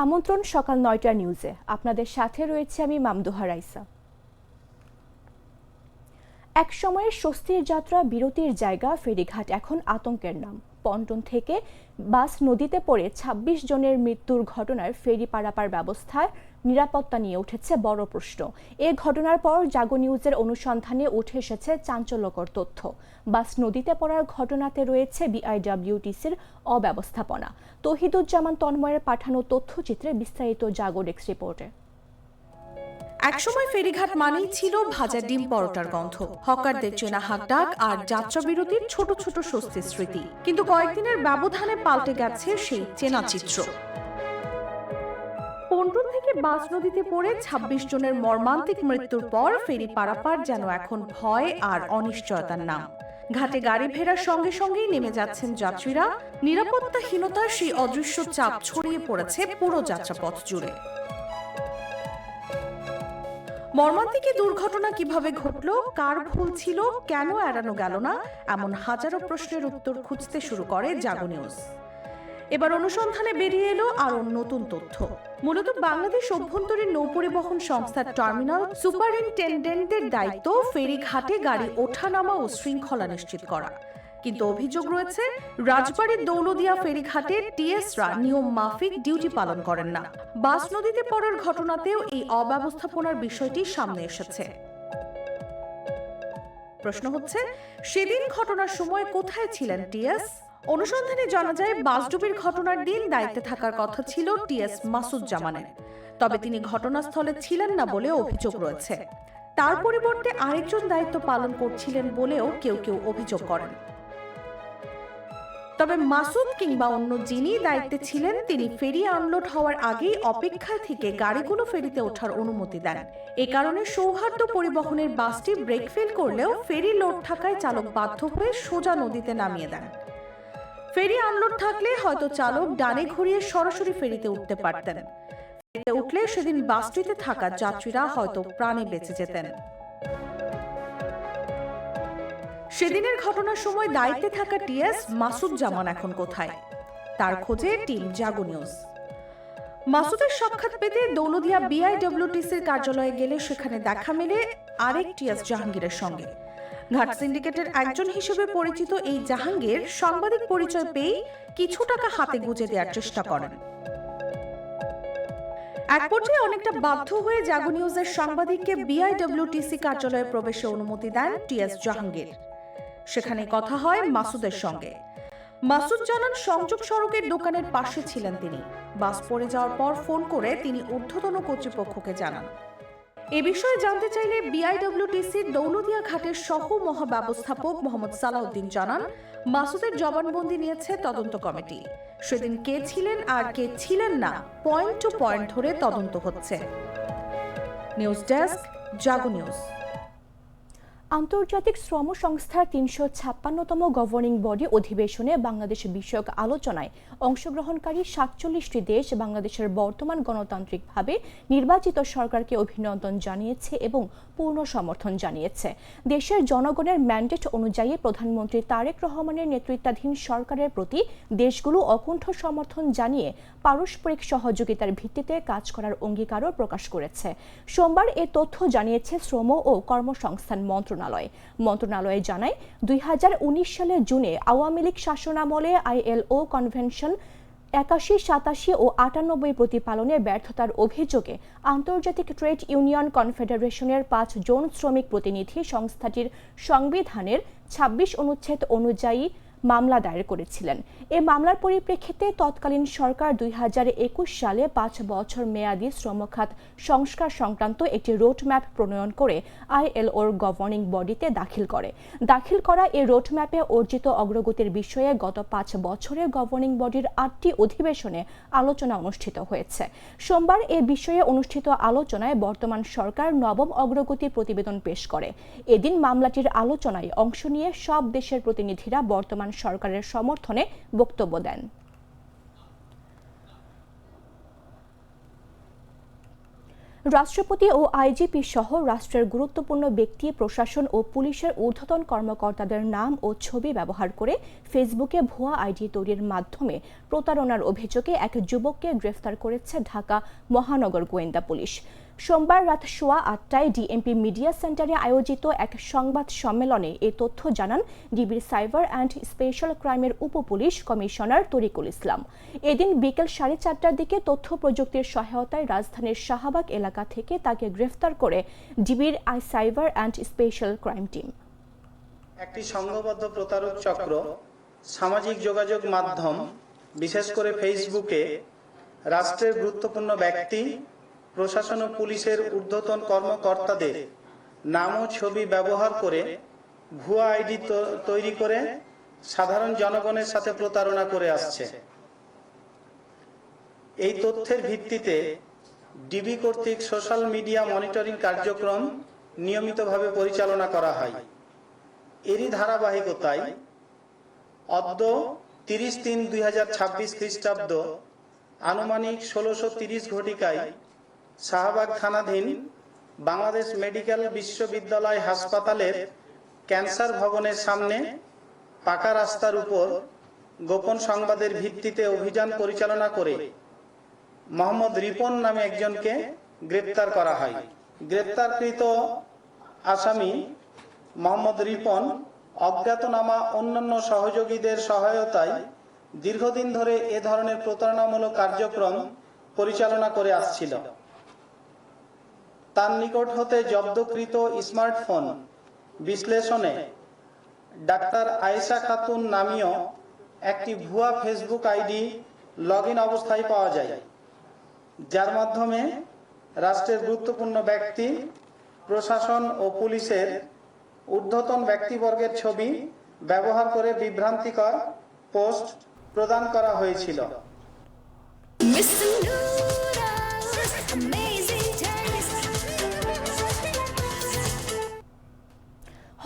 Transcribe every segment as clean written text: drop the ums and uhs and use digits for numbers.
আমন্ত্রণ সকাল ৯টা নিউজে। আপনাদের সাথে রয়েছে আমি মামদুহা রাইসা। এক সময়ের স্বস্তির যাত্রা বিরতির জায়গা ফেরিঘাট এখন আতঙ্কের নাম। পন্টন থেকে বাস নদীতে পড়ে ২৬ জনের মৃত্যুর ঘটনার ফেরি পারাপার ব্যবস্থার নিরাপত্তা নিয়ে উঠেছে বড় প্রশ্ন। এ ঘটনার পর জাগো নিউজের অনুসন্ধানে উঠে এসেছে চাঞ্চল্যকর তথ্য। বাস নদীতে পড়ার ঘটনাতে রয়েছে বিআইডব্লিউটিসির অব্যবস্থাপনা। তৌহিদুজ্জামান তন্ময়ের পাঠানো তথ্যচিত্রে বিস্তারিত জাগো ডেস্ক রিপোর্টে। একসময় ফেরিঘাট মানেই ছিল ভাজা ডিম পরোটার গন্ধ, হকারদের চেনা হাকডাক আর যাত্রা বিরতির ছোট ছোট স্বস্তির স্মৃতি। কিন্তু কয়েকদিনের ব্যবধানে পাল্টে গেছে সেই চেনা চিত্র। পন্টন থেকে বাস নদীতে পড়ে ২৬ জনের মর্মান্তিক মৃত্যুর পর ফেরি পারাপার যেন এখন ভয় আর অনিশ্চয়তার নাম। ঘাটে গাড়ি ফেরার সঙ্গে সঙ্গেই নেমে যাচ্ছেন যাত্রীরা। নিরাপত্তাহীনতার সেই অদৃশ্য চাপ ছড়িয়ে পড়েছে পুরো যাত্রাপথ জুড়ে। মর্মান্তিক দুর্ঘটনা কিভাবে ঘটলো, কার ভুল ছিল, কেন এড়ানো গেল না, এমন হাজারো প্রশ্নের উত্তর খুঁজতে শুরু করে জাগো নিউজ। এবার অনুসন্ধানে বেরিয়ে এলো আরো নতুন তথ্য। মূলত বাংলাদেশ অভ্যন্তরীণ নৌপরিবহন সংস্থার টার্মিনাল সুপারিনটেন্ডেন্টদের দায়িত্ব ফেরিঘাটে গাড়ি ওঠানামা ও শৃঙ্খলা নিশ্চিত করা। কিন্তু অভিযোগ রয়েছে রাজবাড়ীর দৌলদিয়া ফেরিঘাটে টিএসরা নিয়ম মাফিক ডিউটি পালন করেন না। বাস নদীতে পড়ার ঘটনাতেও এই অব্যবস্থাপনার বিষয়টি সামনে এসেছে। প্রশ্ন হচ্ছে, সেদিন ঘটনার সময় কোথায় ছিলেন টিএস? অনুসন্ধানে জানা যায় বাসডুবির ঘটনার দিন দায়িত্বে থাকার কথা ছিল টিএস মাসুজ্জামানের, তবে তিনি ঘটনাস্থলে ছিলেন না বলে অভিযোগ রয়েছে। তার পরিবর্তে আরেকজন দায়িত্ব পালন করছিলেন বলেও কেউ কেউ অভিযোগ করেন। তবে মাসুদ কিংবা অন্য যিনি দায়িত্বে ছিলেন তিনি ফেরি আনলোড হওয়ার আগেই অপেক্ষায় থেকে গাড়িগুলো ফেরিতে ওঠার অনুমতি দেন। এ কারণে সৌহার্দ্য পরিবহনের বাসটি ব্রেক ফেল করলেও ফেরি লোড থাকায় চালক বাধ্য হয়ে সোজা নদীতে নামিয়ে দেন। ফেরি আনলোড থাকলে হয়তো চালক ডানে ঘুরিয়ে সরাসরি ফেরিতে উঠতে পারতেন। ফেরিতে উঠলে সেদিন বাসটিতে থাকা যাত্রীরা হয়তো প্রাণে বেঁচে যেতেন। সেদিনের ঘটনার সময় দায়িত্বে থাকা টিএস মাসুজ্জামান এখন কোথায়? তার খোঁজে টিম জাগো নিউজ। মাসুদের সাক্ষাৎ পেতে দৌলদিয়া বিআইডব্লিউটিসির কার্যালয়ে গেলে সেখানে দেখা মেলে আরেক টিএস জাহাঙ্গীরের সঙ্গে। ঘাট সিন্ডিকেটের একজন হিসেবে পরিচিত এই জাহাঙ্গীর সাংবাদিক পরিচয় পেয়ে কিছু টাকা হাতে গুঁজে দেওয়ার চেষ্টা করেন। এক পর্যায়ে অনেকটা বাধ্য হয়ে জাগো নিউজের সাংবাদিককে বিআইডব্লিউটিসি কার্যালয়ে প্রবেশে অনুমতি দেন টিএস জাহাঙ্গীর। সেখানে কথা হয় মাসুদের সঙ্গে। মাসুদ জানান সংযোগ সড়কের দোকানের পাশে ছিলেন তিনি। বাস পড়ে যাওয়ার পর ফোন করে তিনি ঊর্ধ্বতন কর্তৃপক্ষকে জানান। এ বিষয়ে জানতে চাইলে বিআইডব্লিউটিসির দৌলদিয়া ঘাটের সহ মহাব্যবস্থাপক মোহাম্মদ সালাউদ্দিন জানান, মাসুদের জবানবন্দি নিয়েছে তদন্ত কমিটি। সেদিন কে ছিলেন আর কে ছিলেন না পয়েন্ট টু পয়েন্ট ধরে তদন্ত হচ্ছে। নিউজ ডেস্ক, জাগো নিউজ। আন্তর্জাতিক শ্রম সংস্থার ৩৫৬তম গভর্নিং বডি অধিবেশনে বাংলাদেশ বিষয়ক আলোচনায় অংশগ্রহণকারী ৪৭টি দেশ বাংলাদেশের বর্তমান গণতান্ত্রিকভাবে নির্বাচিত সরকারকে অভিনন্দন জানিয়েছে এবং পূর্ণ সমর্থন জানিয়েছে। দেশের জনগণের ম্যান্ডেট অনুযায়ী প্রধানমন্ত্রী তারেক রহমানের নেতৃত্বাধীন সরকারের প্রতি দেশগুলো অকুণ্ঠ সমর্থন জানিয়ে পারস্পরিক সহযোগিতার ভিত্তিতে কাজ করার অঙ্গীকারও প্রকাশ করেছে। সোমবার এ তথ্য জানিয়েছে শ্রম ও কর্মসংস্থান মন্ত্রণালয়ে জানায়, ২০১৯ সালের জুনে আওয়ামী লীগ শাসনামলে আইএলও কনভেনশন ৮১, ৮৭ ও ৯৮ প্রতিপালনের ব্যর্থতার অভিযোগে আন্তর্জাতিক ট্রেড ইউনিয়ন কনফেডারেশনের ৫ জন শ্রমিক প্রতিনিধি সংস্থাটির সংবিধানের ২৬ অনুচ্ছেদ অনুযায়ী মামলা দায়ের করেছিলেন। এ মামলার পরিপ্রেক্ষিতে তৎকালীন সরকার ২০২১ সালে ৫ বছর মেয়াদী শ্রমখাত সংস্কার সংক্রান্ত একটি রোডম্যাপ প্রণয়ন করে আইএলওর গভর্নিং বডিতে দাখিল করা এই রোডম্যাপে অর্জিত অগ্রগতির বিষয়ে গত ৫ বছরে গভর্নিং বডির ৮টি অধিবেশনে আলোচনা অনুষ্ঠিত হয়েছে। সোমবার এ বিষয়ে অনুষ্ঠিত আলোচনায় বর্তমান সরকার নবম অগ্রগতি প্রতিবেদন পেশ করে। এদিন মামলাটির আলোচনায় অংশ নিয়ে সব দেশের প্রতিনিধিরা বর্তমান সরকারের সমর্থনে বক্তব্য দেন। রাষ্ট্রপতি ও আইজিপি সহ রাষ্ট্রের গুরুত্বপূর্ণ ব্যক্তি, প্রশাসন ও পুলিশের ঊর্ধ্বতন কর্মকর্তাদের নাম ও ছবি ব্যবহার করে ফেসবুকে ভুয়া আইডি তৈরির মাধ্যমে প্রতারণার অভিযোগে এক যুবককে গ্রেফতার করেছে ঢাকা মহানগর গোয়েন্দা পুলিশ। সোমবার রাত 8:15টায় ডিএমপি মিডিয়া সেন্টারে আয়োজিত এক সংবাদ সম্মেলনে এ তথ্য জানান ডিবির সাইবার অ্যান্ড স্পেশাল ক্রাইমের উপপুলিশ কমিশনার তরিকুল ইসলাম। এদিন বিকেল 4:30টার দিকে তথ্য প্রযুক্তির সহায়তায় রাজধানীর শাহবাগ এলাকা থেকে তাকে গ্রেফতার করে ডিবির cyber and special crime team. একটি সংঘবদ্ধ প্রতারক চক্র সামাজিক যোগাযোগ মাধ্যম বিশেষ করে ফেসবুকে রাষ্ট্রের গুরুত্বপূর্ণ ব্যক্তি, প্রশাসন ও পুলিশের ঊর্ধ্বতন কর্মকর্তাদের নাম ও ছবি ব্যবহার করে ভুয়া আইডি তৈরি করে সাধারণ জনগণের সাথে প্রতারণা করে আসছে। এই তথ্যের ভিত্তিতে ডিবি কর্তৃক সোশ্যাল মিডিয়া মনিটরিং কার্যক্রম নিয়মিতভাবে পরিচালনা করা হয়। এরই ধারাবাহিকতায় অদ্য 30/3/2026 খ্রিস্টাব্দ আনুমানিক 16:30 ঘটিকায় শাহবাগ থানাধীন বাংলাদেশ মেডিকেল বিশ্ববিদ্যালয় হাসপাতালের ক্যান্সার ভবনের সামনে পাকা রাস্তার উপর গোপন সংবাদের ভিত্তিতে অভিযান পরিচালনা করে মোহাম্মদ রিপন নামে একজনকে গ্রেপ্তার করা হয়। গ্রেপ্তারকৃত আসামি মোহাম্মদ রিপন অজ্ঞাতনামা অন্যান্য সহযোগীদের সহায়তায় দীর্ঘদিন ধরে এ ধরনের প্রতারণামূলক কার্যক্রম পরিচালনা করে আসছিল। তার নিকট হতে জব্দকৃত স্মার্টফোন বিশ্লেষণে ডাক্তার আয়েশা খাতুন নামীয় একটি ভুয়া ফেসবুক আইডি লগইন অবস্থায় পাওয়া যায়, যার মাধ্যমে রাষ্ট্রের গুরুত্বপূর্ণ ব্যক্তি, প্রশাসন ও পুলিশের ঊর্ধ্বতন ব্যক্তিবর্গের ছবি ব্যবহার করে বিভ্রান্তিকর পোস্ট প্রদান করা হয়েছিল।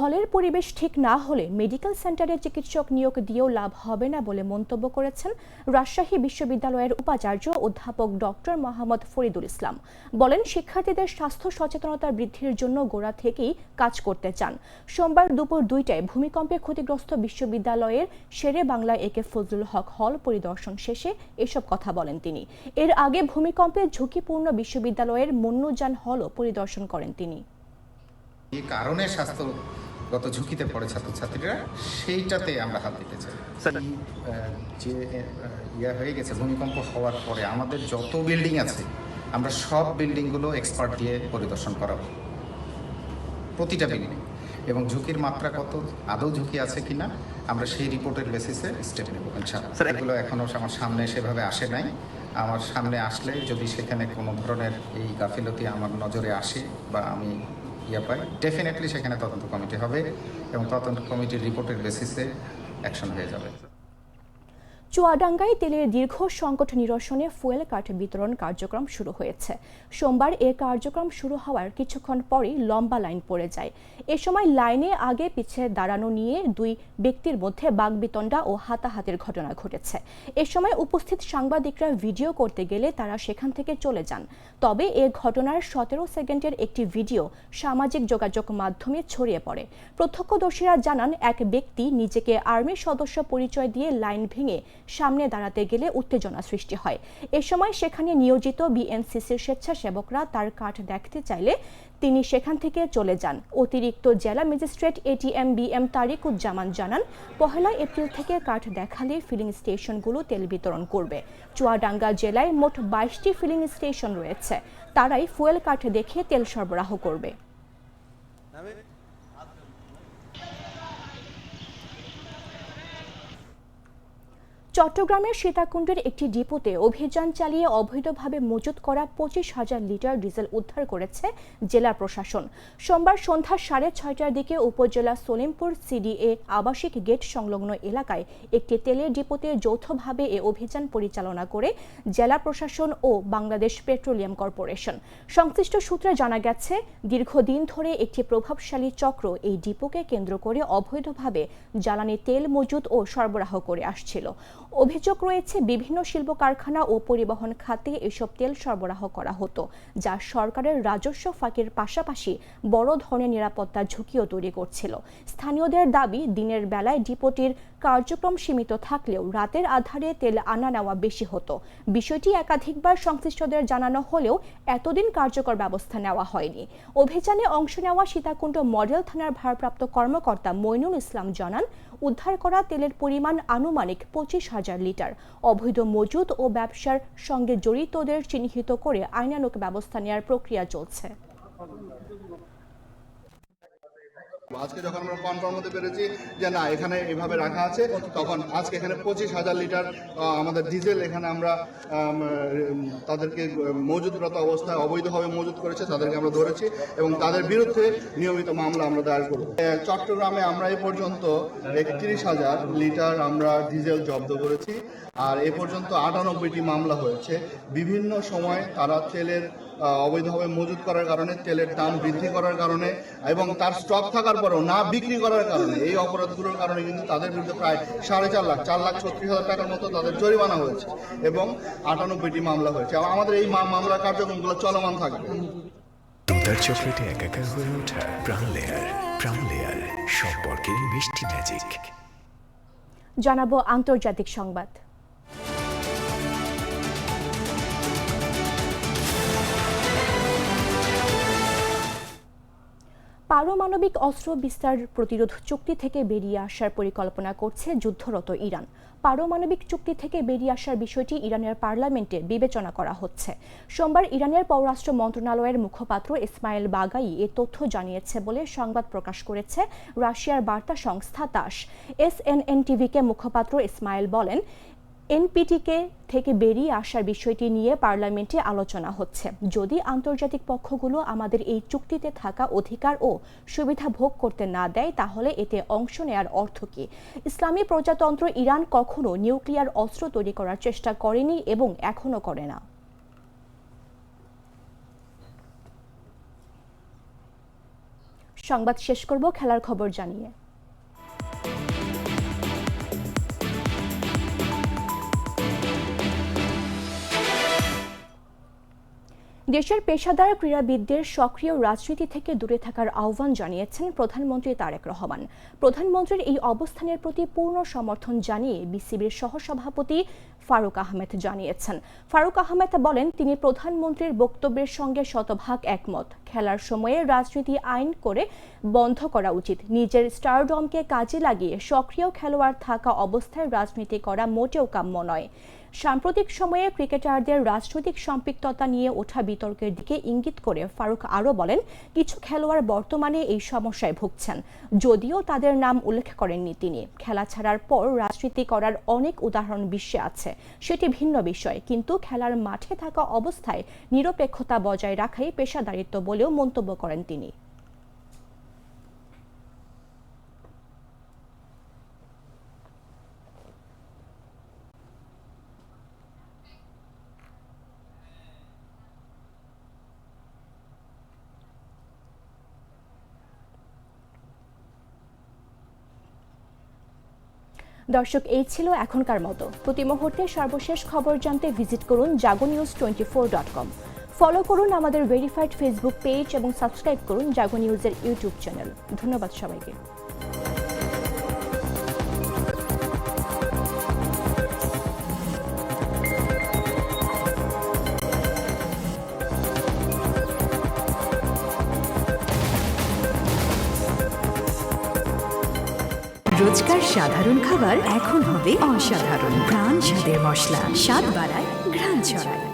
হলের পরিবেশ ঠিক না হলে মেডিকেল সেন্টারে চিকিৎসক নিয়োগ দিয়েও লাভ হবে না বলে মন্তব্য করেছেন রাজশাহী বিশ্ববিদ্যালয়ের উপাচার্য অধ্যাপক ডক্টর মোহাম্মদ ফরিদুল ইসলাম। বলেন, শিক্ষার্থীদের স্বাস্থ্য সচেতনতা বৃদ্ধির জন্য গোড়া থেকেই কাজ করতে চান। সোমবার দুপুর 2টায় ভূমিকম্পে ক্ষতিগ্রস্ত বিশ্ববিদ্যালয়ের শেরে বাংলা একে ফজলুল হক হল পরিদর্শন শেষে এসব কথা বলেন তিনি। এর আগে ভূমিকম্পে ঝুঁকিপূর্ণ বিশ্ববিদ্যালয়ের মন্নুজান হলও পরিদর্শন করেন তিনি। এই কারণে স্বাস্থ্যগত ঝুঁকিতে পড়ে ছাত্রছাত্রীরা, সেইটাতে আমরা হাত দিতে চাই। যে হয়ে গেছে ভূমিকম্প হওয়ার পরে আমাদের যত বিল্ডিং আছে আমরা সব বিল্ডিংগুলো এক্সপার্ট দিয়ে পরিদর্শন করাবো, প্রতিটা বিল্ডিং, এবং ঝুঁকির মাত্রা কত, আদৌ ঝুঁকি আছে কিনা আমরা সেই রিপোর্টের বেসিসে স্টেপ নেব। এগুলো এখনও আমার সামনে সেভাবে আসে নাই। আমার সামনে আসলে যদি সেখানে কোনো ধরনের এই গাফিলতি আমার নজরে আসে বা আমি পাই, ডেফিনেটলি সেখানে তদন্ত কমিটি হবে এবং তদন্ত কমিটির রিপোর্টের বেসিসে অ্যাকশন হয়ে যাবে। চুয়াডাঙ্গায় তেলের দীর্ঘ সংকট নিরসনে ফুয়েল কার্ড বিতরণ কার্যক্রম শুরু হয়েছে। সোমবার এ কার্যক্রম শুরু হওয়ার কিছুক্ষণ পরই লম্বা লাইন পড়ে যায়। এ সময় লাইনে আগে পিছে দাঁড়ানো নিয়ে দুই ব্যক্তির মধ্যে বাগবিতণ্ডা ও হাতাহাতির ঘটনা ঘটেছে। এ সময় উপস্থিত সাংবাদিকরা ভিডিও করতে গেলে তারা সেখান থেকে চলে যান। তবে এ ঘটনার 17 সেকেন্ডের একটি ভিডিও সামাজিক যোগাযোগ মাধ্যমে ছড়িয়ে পড়ে। প্রত্যক্ষদর্শীরা জানান, এক ব্যক্তি নিজেকে আর্মির সদস্য পরিচয় দিয়ে লাইন ভেঙে সামনে দাঁড়াতে গেলে উত্তেজনা সৃষ্টি হয়। এ সময় সেখানে নিয়োজিত বিএনসিসির স্বেচ্ছাসেবকরা তার কার্ড দেখতে চাইলে তিনি সেখান থেকে চলে যান। অতিরিক্ত জেলা ম্যাজিস্ট্রেট এটিএম বিএম তারিকুজ্জামান জানান, 1 এপ্রিল থেকে কার্ড দেখালে ফিলিং স্টেশনগুলো তেল বিতরণ করবে। চুয়াডাঙ্গা জেলায় মোট 22টি ফিলিং স্টেশন রয়েছে, তারাই ফুয়েল কার্ড দেখে তেল সরবরাহ করবে। চট্টগ্রামের সীতাকুণ্ডের একটি ডিপোতে অভিযান চালিয়ে অবৈধভাবে মজুত করা 25,000 লিটার ডিজেল উদ্ধার করেছে জেলা প্রশাসন। সোমবার সন্ধ্যা 6:30টার দিকে উপজেলা সলিমপুর সিডিএ আবাসিক গেট সংলগ্ন এলাকায় একটি তেলের ডিপোতে যৌথভাবে এ অভিযান পরিচালনা করে জেলা প্রশাসন ও বাংলাদেশ পেট্রোলিয়াম কর্পোরেশন। সংশ্লিষ্ট সূত্রে জানা গেছে, দীর্ঘদিন ধরে একটি প্রভাবশালী চক্র এই ডিপোকে কেন্দ্র করে অবৈধভাবে জ্বালানি তেল মজুত ও সরবরাহ করে আসছিল। অভিযোগ রয়েছে বিভিন্ন শিল্প কারখানা ও পরিবহন খাতে এসব তেল সরবরাহ করা হতো, যা সরকারের রাজস্ব ফাঁকির পাশাপাশি বড় ধরনের নিরাপত্তা ঝুঁকিও তৈরি করছিল। স্থানীয়দের দাবি, দিনের বেলায় ডিপোটির কার্যক্রম সীমিত থাকলেও রাতের আধারে তেল আনা নেওয়া বেশি হতো। বিষয়টি একাধিকবার সংশ্লিষ্টদের জানানো হলেও এতদিন কার্যকর ব্যবস্থা নেওয়া হয়নি। অভিযানে অংশ নেওয়া সীতাকুণ্ড মডেল থানার ভারপ্রাপ্ত কর্মকর্তা মইনুল ইসলাম জানান, উদ্ধার করা তেলের পরিমাণ আনুমানিক 25,000 লিটার। অবৈধ মজুদ ও ব্যবসার সঙ্গে জড়িতদের চিহ্নিত করে আইনানুগ ব্যবস্থা নেওয়ার প্রক্রিয়া চলছে। আজকে যখন আমরা কনফার্ম হতে পেরেছি যে না এখানে এভাবে রাখা আছে, তখন আজকে এখানে 25,000 লিটার আমাদের ডিজেল এখানে আমরা তাদেরকে মজুদরত অবস্থায় অবৈধভাবে মজুদ করেছে, তাদেরকে আমরা ধরেছি এবং তাদের বিরুদ্ধে নিয়মিত মামলা আমরা দায়ের করব। চট্টগ্রামে আমরা এ পর্যন্ত 31,000 লিটার আমরা ডিজেল জব্দ করেছি, আর এ পর্যন্ত 98টি মামলা হয়েছে। বিভিন্ন সময় তারা তেলের অবৈধভাবে মজুদ করার কারণে, তেলের দাম বৃদ্ধি করার কারণে এবং তার স্টক থাকার পরেও না বিক্রি করার কারণে, এই অপরাধগুলোর কারণে কিন্তু তাদের বিরুদ্ধে প্রায় 4,30,000 টাকার মতো তাদের জরিমানা হয়েছে এবং 98টি মামলা হয়েছে। আমাদের এই মামলার কার্যক্রমগুলো চলমান থাকবে। দুধার চকলেটে একাকার হয়ে ওঠা প্রাণ লেয়ার সম্পর্কের মিষ্টি ম্যাজিক। জানাবো আন্তর্জাতিক সংবাদ। পারমাণবিক অস্ত্র বিস্তার প্রতিরোধ চুক্তি থেকে বেরিয়ে আসার পরিকল্পনা করছে যুদ্ধরত ইরান। পারমাণবিক চুক্তি থেকে বেরিয়ে আসার বিষয়টি ইরানের পার্লামেন্টে বিবেচনা করা হচ্ছে। সোমবার ইরানের পররাষ্ট্র মন্ত্রণালয়ের মুখপাত্র ইসমাইল বাগাই এ তথ্য জানিয়েছে বলে সংবাদ প্রকাশ করেছে রাশিয়ার বার্তা সংস্থা তাস। এসএনএন টিভিকে মুখপাত্র ইসমাইল বলেন, এনপিটিকে থেকে বেরিয়ে আসার বিষয়টি নিয়ে পার্লামেন্টে আলোচনা হচ্ছে। যদি আন্তর্জাতিক পক্ষগুলো আমাদের এই চুক্তিতে থাকা অধিকার ও সুবিধা ভোগ করতে না দেয়, তাহলে এতে অংশ নেয়ার অর্থ কী? ইসলামী প্রজাতন্ত্র ইরান কখনো নিউক্লিয়ার অস্ত্র তৈরি করার চেষ্টা করেনি এবং এখনো করে না। সংবাদ শেষ করব খেলার খবর জানিয়ে। দেশের পেশাদার ক্রীড়াবিদদের সক্রিয় রাজনীতি থেকে দূরে থাকার আহ্বান জানিয়েছেন প্রধানমন্ত্রী তারেক রহমান। প্রধানমন্ত্রীর এই অবস্থানের প্রতি পূর্ণ সমর্থন জানিয়ে বিসিবির সহসভাপতি ফারুক আহমেদ জানিয়েছেন। ফারুক আহমেদ বলেন, তিনি প্রধানমন্ত্রীর বক্তব্যের সঙ্গে শতভাগ একমত। খেলার সময়ে রাজনীতি আইন করে বন্ধ করা উচিত। নিজের স্টারডমকে কাজে লাগিয়ে সক্রিয় খেলোয়াড় থাকা অবস্থায় রাজনীতি করা মোটেও কাম্য নয়। সাম্প্রতিক সময়ে ক্রিকেটারদের রাজনৈতিক সম্পৃক্ততা নিয়ে ওঠা বিতর্কের দিকে ইঙ্গিত করে ফারুক আরও বলেন, কিছু খেলোয়াড় বর্তমানে এই সমস্যায় ভুগছেন, যদিও তাদের নাম উল্লেখ করেননি তিনি। খেলা ছাড়ার পর রাজনীতি করার অনেক উদাহরণ বিশ্বে আছে, সেটি ভিন্ন বিষয়, কিন্তু খেলার মাঠে থাকা অবস্থায় নিরপেক্ষতা বজায় রাখাই পেশাদারিত্ব বলেও মন্তব্য করেন তিনি। দর্শক, এই ছিল এখনকার মতো। প্রতি মুহূর্তে সর্বশেষ খবর জানতে ভিজিট করুন jagonews24.com। ফলো করুন আমাদের ভেরিফাইড ফেসবুক পেজ এবং সাবস্ক্রাইব করুন জাগো নিউজের ইউটিউব চ্যানেল। ধন্যবাদ সবাইকে। রোজকার সাধারণ খাবার এখন হবে অসাধারণ। প্রাণ স্বাদের মশলা, স্বাদ বাড়ায়, ঘ্রাণ ছড়ায়।